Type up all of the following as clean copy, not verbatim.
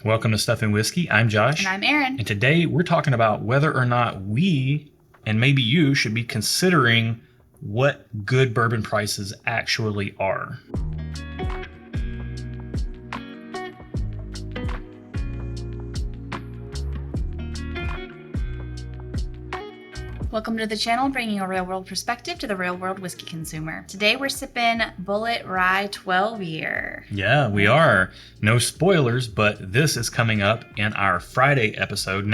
Welcome to Stuff and Whiskey. I'm Josh. And I'm Erin. And today we're talking about whether or not we, and maybe you, should be considering what good bourbon prices actually are. Welcome to the channel, bringing a real-world perspective to the real-world whiskey consumer. Today we're sipping Bulleit Rye 12-year. Yeah, we are. No spoilers, but this is coming up in our Friday episode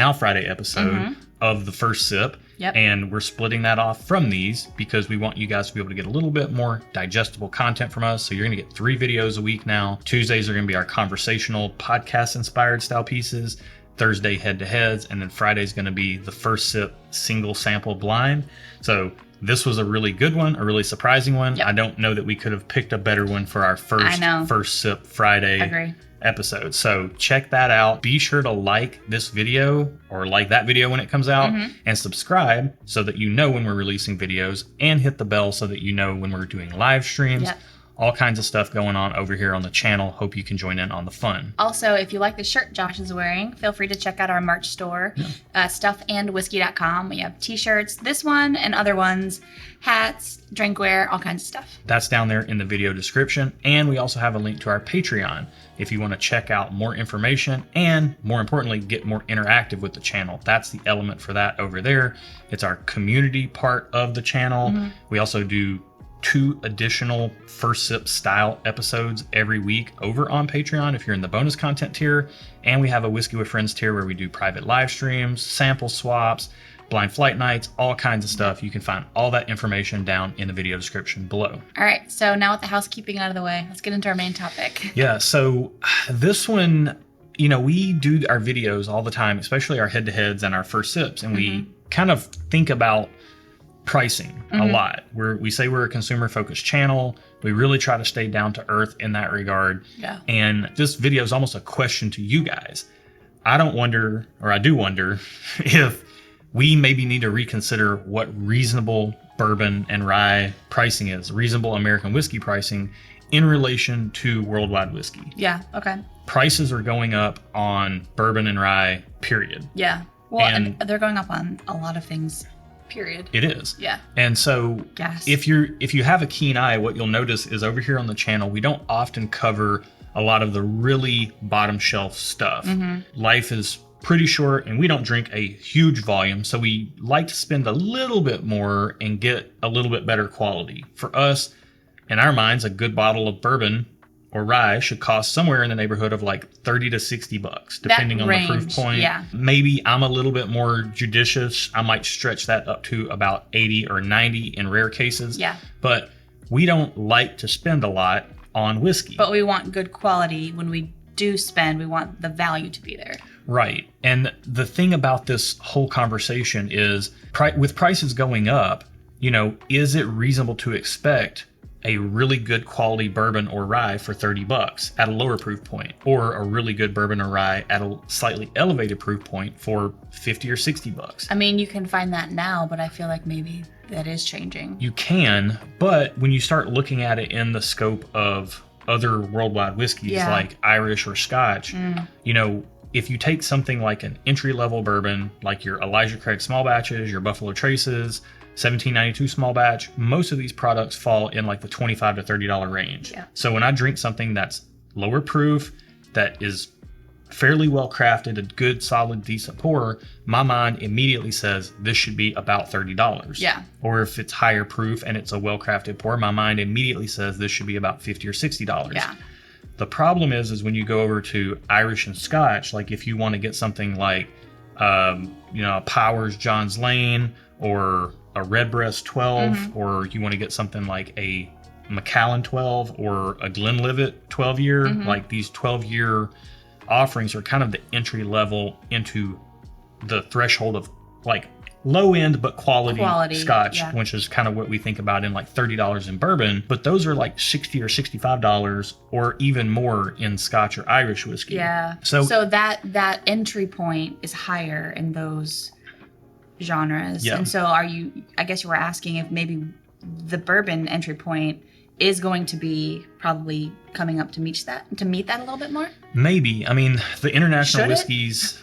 of the first sip. Yep. And we're splitting that off from these because we want you guys to be able to get a little bit more digestible content from us. So you're going to get 3 videos a week now. Tuesdays are going to be our conversational podcast-inspired style pieces. Thursday head-to-heads, and then Friday's going to be the first sip single sample blind. So this was a really good one, a really surprising one. Yep. I don't know that we could have picked a better one for our first sip Friday episode. So check that out. Be sure to like this video or like that video when it comes out, and subscribe so that you know when we're releasing videos, and hit the bell so that you know when we're doing live streams. Yep. All kinds of stuff going on over here on the channel. Hope you can join in on the fun. Also, if you like the shirt Josh is wearing, feel free to check out our merch store, stuffandwhiskey.com. We have t-shirts, this one and other ones, hats, drinkware, all kinds of stuff. That's down there in the video description. And we also have a link to our Patreon if you want to check out more information and, more importantly, get more interactive with the channel. That's the element for that over there. It's our community part of the channel. We also do 2 additional first sip style episodes every week over on Patreon if you're in the bonus content tier. And we have a Whiskey with Friends tier where we do private live streams, sample swaps, blind flight nights, all kinds of stuff. You can find all that information down in the video description below. All right, so now with the housekeeping out of the way, let's get into our main topic. Yeah, so this one, you know, we do our videos all the time, especially our head-to-heads and our first sips, and we kind of think about pricing a lot. We say we're a consumer focused channel. We really try to stay down to earth in that regard. Yeah. And this video is almost a question to you guys. I do wonder if we maybe need to reconsider what reasonable bourbon and rye pricing is, reasonable American whiskey pricing in relation to worldwide whiskey. Yeah, okay. Prices are going up on bourbon and rye, period. Yeah. Well, and they're going up on a lot of things. Period. It is. Yeah. And so if you have a keen eye, what you'll notice is over here on the channel, we don't often cover a lot of the really bottom shelf stuff. Life is pretty short and we don't drink a huge volume. So we like to spend a little bit more and get a little bit better quality. For us, in our minds, a good bottle of bourbon or rye should cost somewhere in the neighborhood of like $30 to $60, depending on the proof point. Yeah. Maybe I'm a little bit more judicious. I might stretch that up to about 80 or 90 in rare cases. Yeah. But we don't like to spend a lot on whiskey. But we want good quality. When we do spend, we want the value to be there. Right. And the thing about this whole conversation is, with prices going up, you know, is it reasonable to expect a really good quality bourbon or rye for $30 at a lower proof point, or a really good bourbon or rye at a slightly elevated proof point for $50 or $60? I mean, you can find that now, but I feel like maybe that is changing. You can, but when you start looking at it in the scope of other worldwide whiskeys like Irish or Scotch, you know, if you take something like an entry-level bourbon, like your Elijah Craig small batches, your Buffalo Traces, 1792 small batch, most of these products fall in like the $25 to $30 range. Yeah. So when I drink something that's lower proof, that is fairly well crafted, a good, solid, decent pour, my mind immediately says this should be about $30. Yeah. Or if it's higher proof and it's a well crafted pour, my mind immediately says this should be about $50 or $60. Yeah. The problem is when you go over to Irish and Scotch, like if you want to get something like, you know, a Powers John's Lane or a Redbreast 12, or you want to get something like a Macallan 12 or a Glenlivet 12-year, like these 12-year offerings are kind of the entry level into the threshold of like low end but quality Scotch, which is kind of what we think about in like $30 in bourbon, but those are like $60 or $65 or even more in Scotch or Irish whiskey. Yeah. So that entry point is higher in those genres. And so I guess you were asking if maybe the bourbon entry point is going to be probably coming up to meet that a little bit more. Maybe. I mean, the international Should it? whiskeys,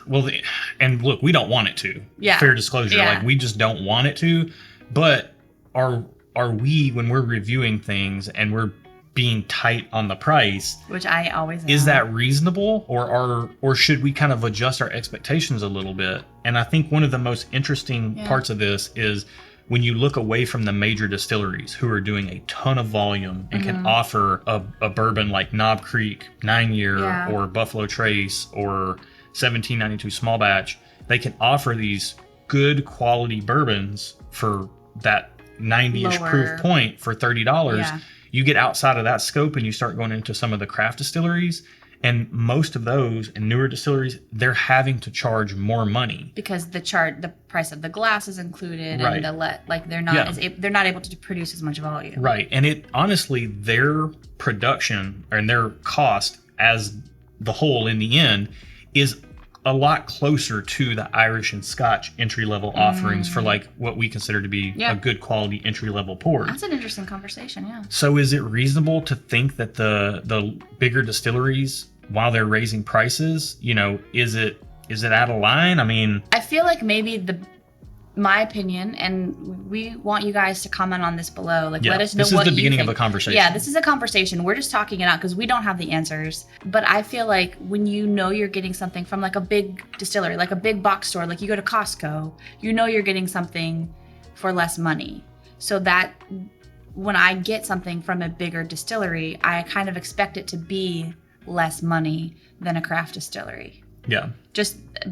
and look, we don't want it to. Yeah. Fair disclosure. Yeah. Like, we just don't want it to. But are we, when we're reviewing things and we're being tight on the price, which I always am. Is that reasonable, or should we kind of adjust our expectations a little bit? And I think one of the most interesting parts of this is when you look away from the major distilleries who are doing a ton of volume and can offer a bourbon like Knob Creek 9-year or Buffalo Trace or 1792 small batch, they can offer these good quality bourbons for that 90-ish proof point for $30. Yeah. You get outside of that scope and you start going into some of the craft distilleries, and most of those and newer distilleries, they're having to charge more money because the price of the glass is included, right. and they're not able to produce as much volume. Right, and it honestly, their production and their cost as the whole in the end is a lot closer to the Irish and Scotch entry-level offerings for like what we consider to be a good quality entry-level port. That's an interesting conversation, yeah. So is it reasonable to think that the bigger distilleries, while they're raising prices, is it out of line? I mean, I feel like maybe my opinion, and we want you guys to comment on this below. Like, let us know what you think. This is the beginning of a conversation. Yeah, this is a conversation. We're just talking it out because we don't have the answers. But I feel like when you're getting something from like a big distillery, like a big box store, like you go to Costco, you're getting something for less money. So that when I get something from a bigger distillery, I kind of expect it to be less money than a craft distillery. Yeah.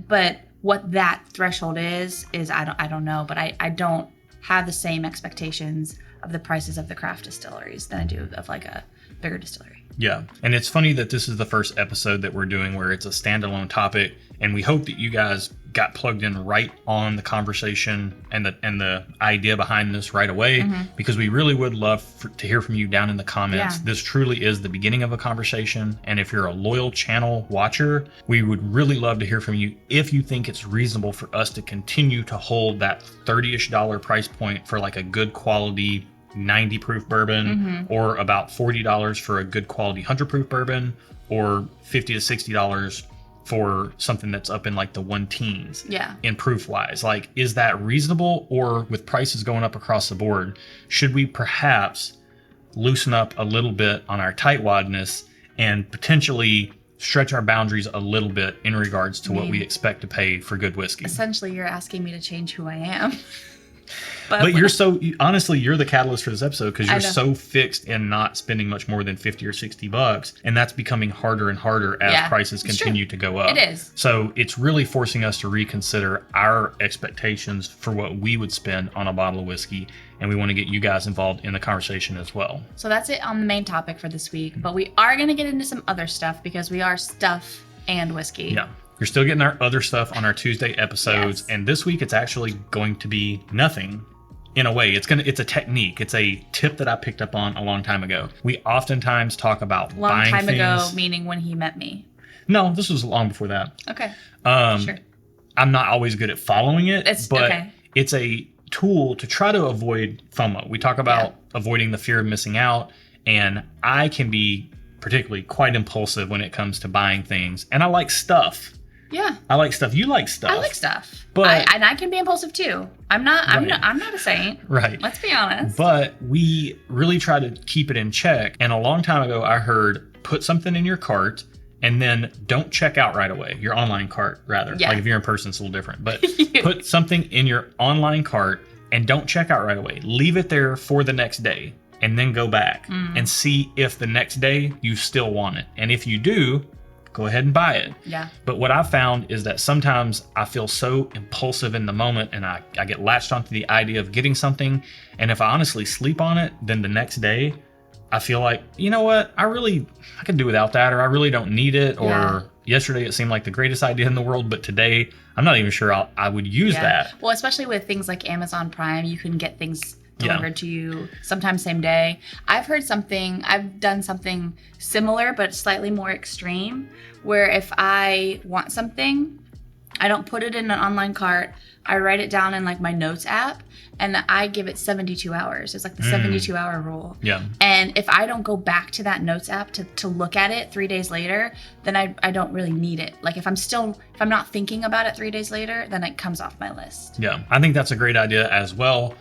But what that threshold is I don't know, but I don't have the same expectations of the prices of the craft distilleries than I do of like a bigger distillery. Yeah. And it's funny that this is the first episode that we're doing where it's a standalone topic, and we hope that you guys got plugged in right on the conversation and the idea behind this right away, because we really would love to hear from you down in the comments. This truly is the beginning of a conversation, and if you're a loyal channel watcher, we would really love to hear from you if you think it's reasonable for us to continue to hold that $30-ish price point for like a good quality 90 proof bourbon, or about $40 for a good quality 100 proof bourbon, or $50 to $60 for something that's up in like the 1-teens in proof wise. Like, is that reasonable? Or with prices going up across the board, should we perhaps loosen up a little bit on our tightwadness and potentially stretch our boundaries a little bit in regards to what we expect to pay for good whiskey? Essentially, you're asking me to change who I am. But honestly, you're the catalyst for this episode, because you're so fixed in not spending much more than $50 or $60, and that's becoming harder and harder as prices continue to go up. It is. So it's really forcing us to reconsider our expectations for what we would spend on a bottle of whiskey, and we want to get you guys involved in the conversation as well. So that's it on the main topic for this week, but we are going to get into some other stuff because we are stuff and whiskey. Yeah. You're still getting our other stuff on our Tuesday episodes, and this week it's actually going to be nothing. In a way, it's a technique. It's a tip that I picked up on a long time ago. We oftentimes talk about buying things. Long time ago, meaning when he met me. No, this was long before that. Okay. Sure. I'm not always good at following it, but it's a tool to try to avoid FOMO. We talk about avoiding the fear of missing out, and I can be particularly quite impulsive when it comes to buying things, and I like stuff. Yeah. I like stuff. You like stuff. I like stuff. But I can be impulsive too. I'm not a saint. Right. Let's be honest. But we really try to keep it in check. And a long time ago I heard, put something in your cart and then don't check out right away. Your online cart, rather. Yeah. Like if you're in person, it's a little different. But put something in your online cart and don't check out right away. Leave it there for the next day and then go back and see if the next day you still want it. And if you do, go ahead and buy it. Yeah. But what I found is that sometimes I feel so impulsive in the moment, and I get latched onto the idea of getting something. And if I honestly sleep on it, then the next day I feel like, you know what, I can do without that, or I really don't need it. Or yesterday it seemed like the greatest idea in the world, but today I'm not even sure I would use that. Well, especially with things like Amazon Prime, you can get things delivered to you sometimes same day. I've done something similar but slightly more extreme, where if I want something I don't put it in an online cart. I write it down in like my notes app, and I give it 72 hours. It's like the 72-hour rule. Yeah. And if I don't go back to that notes app to look at it 3 days later, then I don't really need it. Like if I'm not thinking about it 3 days later, then it comes off my list. Yeah. I think that's a great idea as well.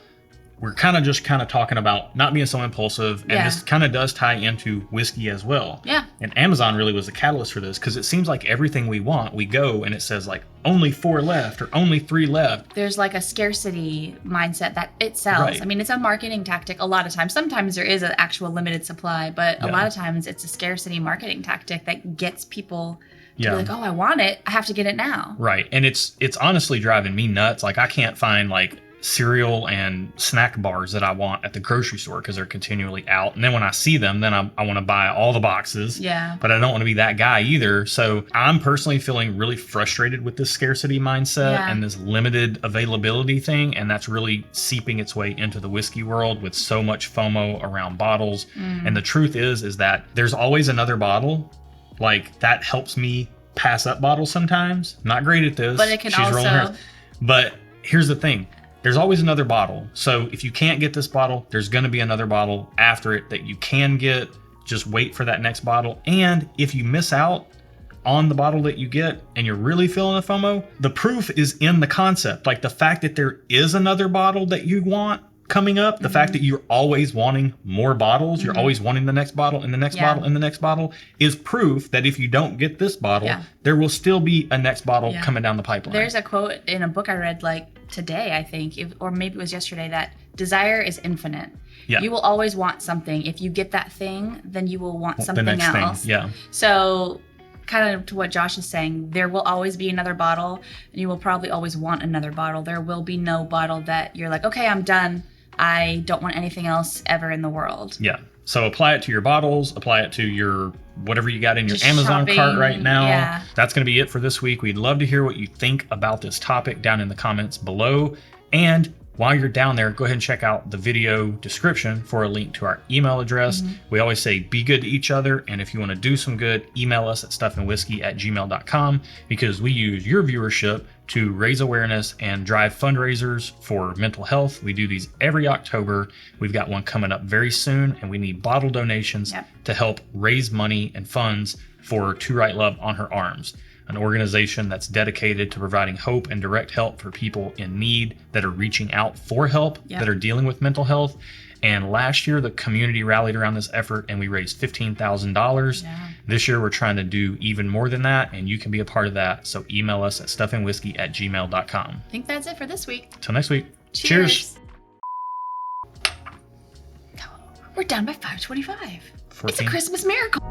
We're kind of talking about not being so impulsive, and this kind of does tie into whiskey as well. Yeah. And Amazon really was the catalyst for this, because it seems like everything we want, we go and it says like only 4 left or only 3 left. There's like a scarcity mindset that it sells. Right. I mean, it's a marketing tactic a lot of times. Sometimes there is an actual limited supply, but a lot of times it's a scarcity marketing tactic that gets people to be like, oh, I want it. I have to get it now. Right. And it's honestly driving me nuts. Like I can't find like cereal and snack bars that I want at the grocery store because they're continually out. And then when I see them, then I want to buy all the boxes. Yeah. But I don't want to be that guy either. So I'm personally feeling really frustrated with this scarcity mindset and this limited availability thing. And that's really seeping its way into the whiskey world with so much FOMO around bottles. And the truth is that there's always another bottle. Like that helps me pass up bottles sometimes. Not great at this. But it can She's rolling also... her. But here's the thing. There's always another bottle. So if you can't get this bottle, there's going to be another bottle after it that you can get. Just wait for that next bottle. And if you miss out on the bottle that you get and you're really feeling the FOMO, the proof is in the concept. Like the fact that there is another bottle that you want coming up, the fact that you're always wanting more bottles, you're always wanting the next bottle and the next bottle and the next bottle is proof that if you don't get this bottle, there will still be a next bottle coming down the pipeline. There's a quote in a book I read like today, I think, or maybe it was yesterday, that desire is infinite. Yeah. You will always want something. If you get that thing, then you will want something the next else. thing. Yeah. So kind of to what Josh is saying, there will always be another bottle, and you will probably always want another bottle. There will be no bottle that you're like, okay, I'm done. I don't want anything else ever in the world. Yeah. So apply it to your bottles, apply it to your whatever you got in your Just Amazon shopping, cart right now. yeah. That's going to be it for this week. We'd love to hear what you think about this topic down in the comments below. And while you're down there, go ahead and check out the video description for a link to our email address. We always say be good to each other. And if you want to do some good, email us at stuffandwhiskey@gmail.com, because we use your viewership to raise awareness and drive fundraisers for mental health. We do these every October. We've got one coming up very soon, and we need bottle donations to help raise money and funds for To Write Love on Her Arms, an organization that's dedicated to providing hope and direct help for people in need that are reaching out for help, that are dealing with mental health. And last year, the community rallied around this effort and we raised $15,000. This year, we're trying to do even more than that, and you can be a part of that. So email us at stuffandwhiskey@gmail.com. I think that's it for this week. Till next week. Cheers. We're done by 5:25. 14. It's a Christmas miracle.